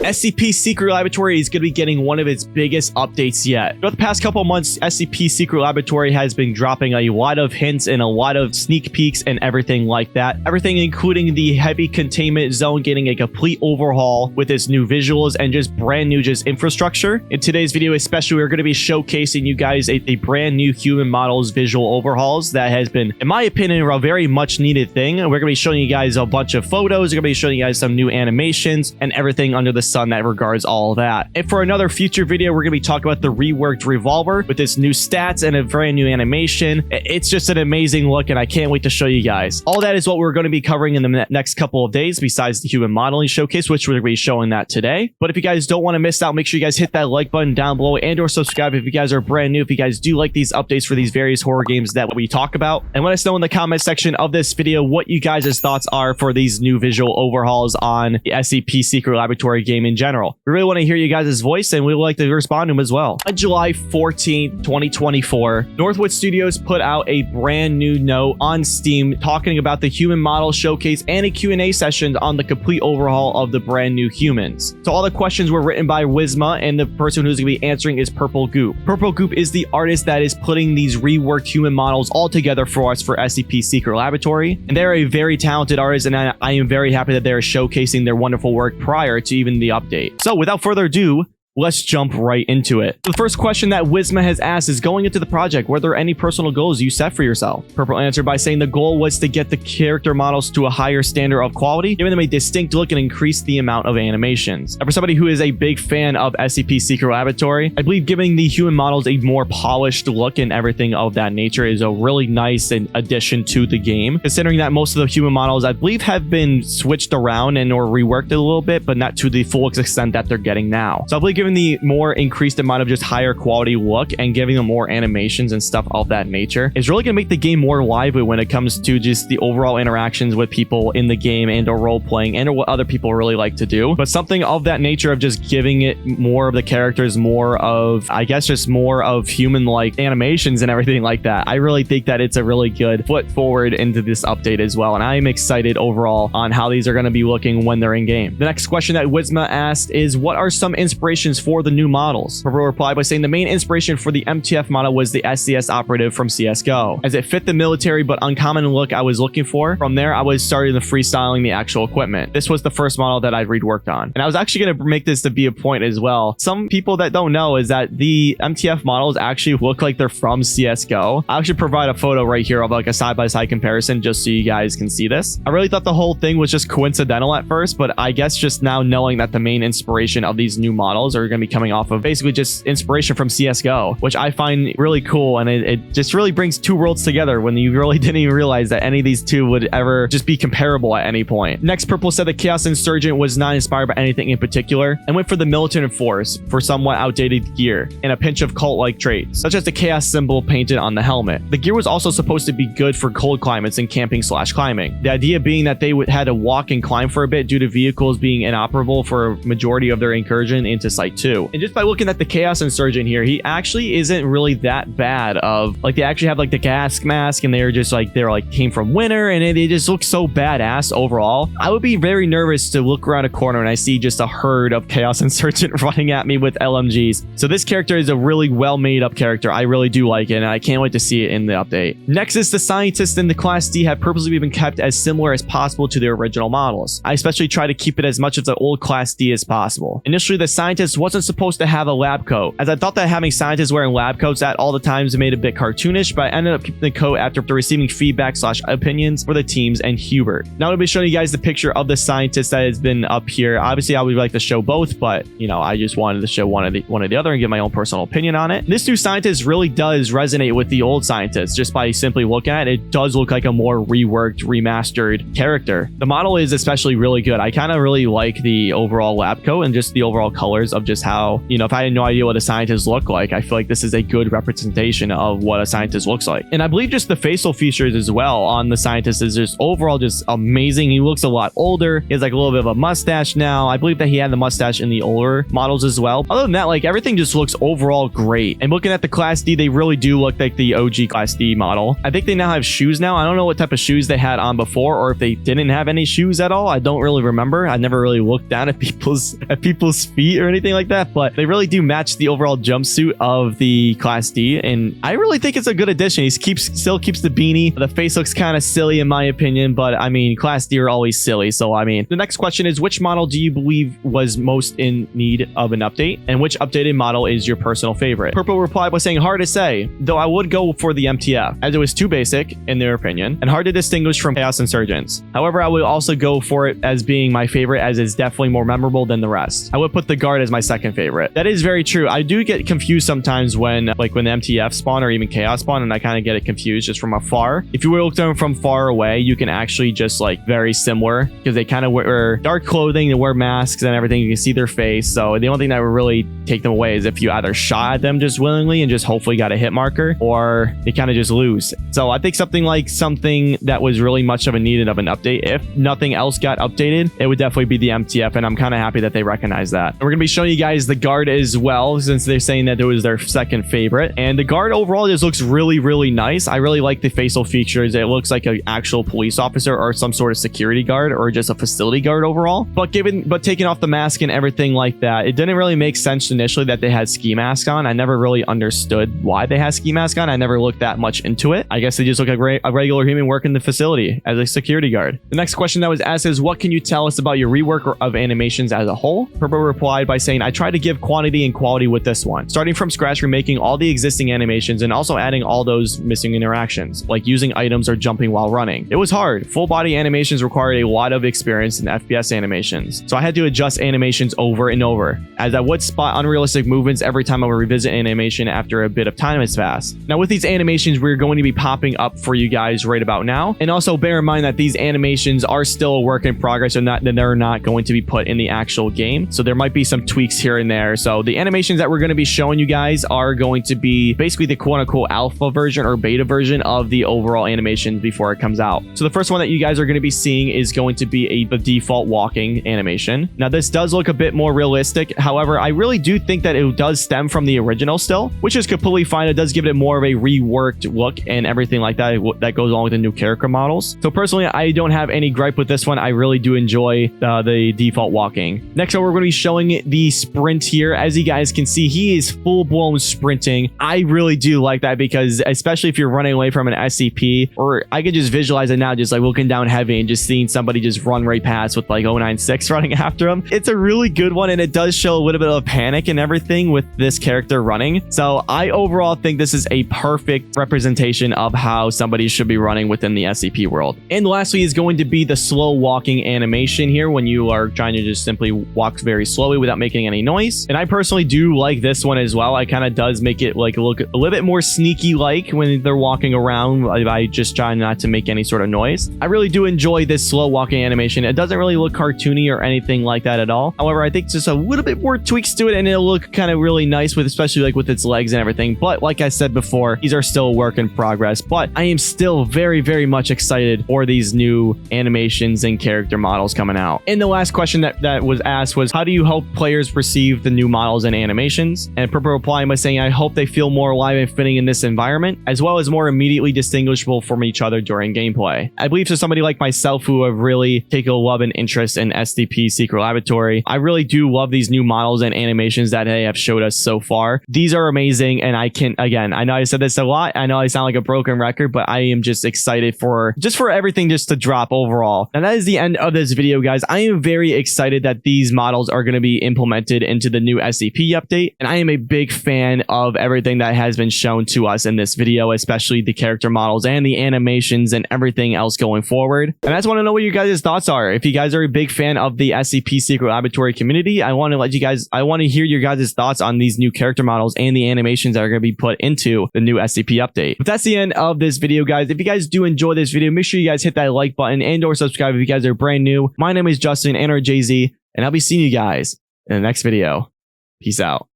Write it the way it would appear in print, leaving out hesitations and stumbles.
SCP Secret Laboratory is going to be getting one of its biggest updates yet. Throughout the past couple months, SCP Secret Laboratory has been dropping a lot of hints and a lot of sneak peeks and everything like that. Everything including the heavy containment zone getting a complete overhaul with its new visuals and just brand new infrastructure. In today's video especially, we're going to be showcasing you guys a brand new human models visual overhauls that has been, in my opinion, a very much needed thing. And we're going to be showing you guys a bunch of photos. We're going to be showing you guys some new animations and everything under the sun that regards all of that. And for another future video, we're going to be talking about the reworked revolver with its new stats and a brand new animation. It's just an amazing look and I can't wait to show you guys. All that is what we're going to be covering in the next couple of days besides the human modeling showcase, which we're going to be showing that today. But if you guys don't want to miss out, make sure you guys hit that like button down below and or subscribe if you guys are brand new, if you guys do like these updates for these various horror games that we talk about. And let us know in the comment section of this video what you guys' thoughts are for these new visual overhauls on the SCP Secret Laboratory game in general. We really want to hear you guys' voice and we would like to respond to them as well. On July 14th, 2024, Northwood Studios put out a brand new note on Steam talking about the human model showcase and a Q&A session on the complete overhaul of the brand new humans. So all the questions were written by Wisma and the person who's going to be answering is Purple Goop. Purple Goop is the artist that is putting these reworked human models all together for us for SCP Secret Laboratory. And they're a very talented artist and I am very happy that they're showcasing their wonderful work prior to even the update. So without further ado, let's jump right into it. The first question that Wisma has asked is, going into the project, were there any personal goals you set for yourself? Purple answered by saying the goal was to get the character models to a higher standard of quality, giving them a distinct look and increase the amount of animations. And for somebody who is a big fan of SCP Secret Laboratory, I believe giving the human models a more polished look and everything of that nature is a really nice addition to the game, considering that most of the human models, I believe, have been switched around and or reworked a little bit, but not to the full extent that they're getting now. So I believe giving the more increased amount of just higher quality look and giving them more animations and stuff of that nature is really going to make the game more lively when it comes to just the overall interactions with people in the game and or role playing and or what other people really like to do. But something of that nature of just giving it more of the characters, more of, I guess, just more of human like animations and everything like that. I really think that it's a really good foot forward into this update as well. And I am excited overall on how these are going to be looking when they're in game. The next question that Wisma asked is, what are some inspirations for the new models? Purple replied by saying the main inspiration for the MTF model was the SCS operative from CSGO, as it fit the military but uncommon look I was looking for. From there, I was starting the freestyling the actual equipment. This was the first model that I'd reworked on. And I was actually going to make this to be a point as well. Some people that don't know is that the MTF models actually look like they're from CSGO. I'll actually provide a photo right here of like a side-by-side comparison just so you guys can see this. I really thought the whole thing was just coincidental at first, but I guess just now knowing that the main inspiration of these new models are going to be coming off of basically just inspiration from CSGO, which I find really cool, and it just really brings two worlds together when you really didn't even realize that any of these two would ever just be comparable at any point. Next, Purple said the Chaos Insurgent was not inspired by anything in particular and went for the militant force for somewhat outdated gear and a pinch of cult-like traits, such as the Chaos symbol painted on the helmet. The gear was also supposed to be good for cold climates and camping/climbing. The idea being that they had to walk and climb for a bit due to vehicles being inoperable for a majority of their incursion into Site 2. And just by looking at the Chaos Insurgent here, he actually isn't really that bad. Of like, they actually have like the gas mask and they're like came from winter and they just look so badass overall. I would be very nervous to look around a corner and I see just a herd of Chaos Insurgent running at me with LMGs. So this character is a really well made up character. I really do like it and I can't wait to see it in the update. Next is the scientists in the Class D have purposely been kept as similar as possible to their original models. I especially try to keep it as much of the old Class D as possible. Initially, the scientist wasn't supposed to have a lab coat, as I thought that having scientists wearing lab coats at all the times made it a bit cartoonish, but I ended up keeping the coat after receiving feedback/opinions for the teams and Hubert. Now I'll be showing you guys the picture of the scientist that has been up here. Obviously, I would like to show both, but you know, I just wanted to show one or the other and give my own personal opinion on it. This new scientist really does resonate with the old scientist. Just by simply looking at it, it does look like a more reworked, remastered character. The model is especially really good. I kind of really like the overall lab coat and just the overall colors of just how, you know, if I had no idea what a scientist looked like, I feel like this is a good representation of what a scientist looks like. And I believe just the facial features as well on the scientist is just overall just amazing. He looks a lot older. He has like a little bit of a mustache now. I believe that he had the mustache in the older models as well. Other than that, like everything just looks overall great. And looking at the Class D, they really do look like the OG Class D model. I think they now have shoes now. I don't know what type of shoes they had on before, or if they didn't have any shoes at all. I don't really remember. I never really looked down at people's feet or anything like that, but they really do match the overall jumpsuit of the Class D, and I really think it's a good addition. He still keeps the beanie. The face looks kind of silly in my opinion, but I mean, Class D are always silly, so I mean, the next question is, which model do you believe was most in need of an update, and which updated model is your personal favorite? Purple replied by saying, hard to say, though I would go for the MTF, as it was too basic in their opinion and hard to distinguish from Chaos Insurgents. However, I would also go for it as being my favorite, as it's definitely more memorable than the rest. I would put the guard as my second favorite. That is very true. I do get confused sometimes when the MTF spawn or even Chaos spawn, and I kind of get it confused just from afar. If you look at them from far away, you can actually just like very similar, because they kind of wear dark clothing, they wear masks and everything. You can see their face. So the only thing that would really take them away is if you either shot at them just willingly and just hopefully got a hit marker, or they kind of just lose. So I think something that was really much of a needed of an update, if nothing else got updated, it would definitely be the MTF, and I'm kind of happy that they recognize that. And we're gonna be showing you guys the guard as well, since they're saying that it was their second favorite. And the guard overall just looks really, really nice. I really like the facial features. It looks like an actual police officer or some sort of security guard or just a facility guard overall. But taking off the mask and everything like that, it didn't really make sense initially that they had ski masks on. I never really understood why they had ski masks on. I never looked that much into it. I guess they just look like a regular human working the facility as a security guard. The next question that was asked is, what can you tell us about your rework of animations as a whole? Purple replied by saying, I tried to give quantity and quality with this one. Starting from scratch, remaking all the existing animations and also adding all those missing interactions, like using items or jumping while running. It was hard. Full body animations required a lot of experience in FPS animations, so I had to adjust animations over and over, as I would spot unrealistic movements every time I would revisit animation after a bit of time has passed. Now with these animations, we're going to be popping up for you guys right about now, and also bear in mind that these animations are still a work in progress, and they're not going to be put in the actual game, so there might be some tweaks here and there. So the animations that we're going to be showing you guys are going to be basically the quote-unquote alpha version or beta version of the overall animation before it comes out. So the first one that you guys are going to be seeing is going to be the default walking animation. Now this does look a bit more realistic. However, I really do think that it does stem from the original still, which is completely fine. It does give it more of a reworked look and everything like that goes along with the new character models. So personally, I don't have any gripe with this one. I really do enjoy the default walking. Next up, we're going to be showing the sprint here. As you guys can see, he is full-blown sprinting. I really do like that, because especially if you're running away from an SCP, or I could just visualize it now, just like looking down heavy and just seeing somebody just run right past with like 096 running after him. It's a really good one, and it does show a little bit of panic and everything with this character running. So I overall think this is a perfect representation of how somebody should be running within the SCP world. And lastly is going to be the slow walking animation here, when you are trying to just simply walk very slowly without making any noise. And I personally do like this one as well. It kind of does make it like look a little bit more sneaky like when they're walking around by just trying not to make any sort of noise. I really do enjoy this slow walking animation. It doesn't really look cartoony or anything like that at all. However, I think just a little bit more tweaks to it and it'll look kind of really nice, with especially like with its legs and everything. But like I said before, these are still a work in progress, but I am still very, very much excited for these new animations and character models coming out. And the last question that was asked was, how do you hope players perceive the new models and animations? And Purple replied by saying, I hope they feel more alive and fitting in this environment, as well as more immediately distinguishable from each other during gameplay. I believe for somebody like myself who have really taken a love and interest in SCP Secret Laboratory, I really do love these new models and animations that they have showed us so far. These are amazing, and I know I said this a lot, I know I sound like a broken record, but I am just excited for everything just to drop overall. And that is the end of this video, guys. I am very excited that these models are going to be implemented into the new SCP update, and I am a big fan of everything that has been shown to us in this video, especially the character models and the animations and everything else going forward. And I just want to know what your guys' thoughts are. If you guys are a big fan of the SCP Secret Laboratory community, I want to hear your guys' thoughts on these new character models and the animations that are going to be put into the new SCP update. But that's the end of this video, guys. If you guys do enjoy this video, make sure you guys hit that like button and or subscribe if you guys are brand new. My name is Justin and or JZee, and I'll be seeing you guys in the next video. Peace out.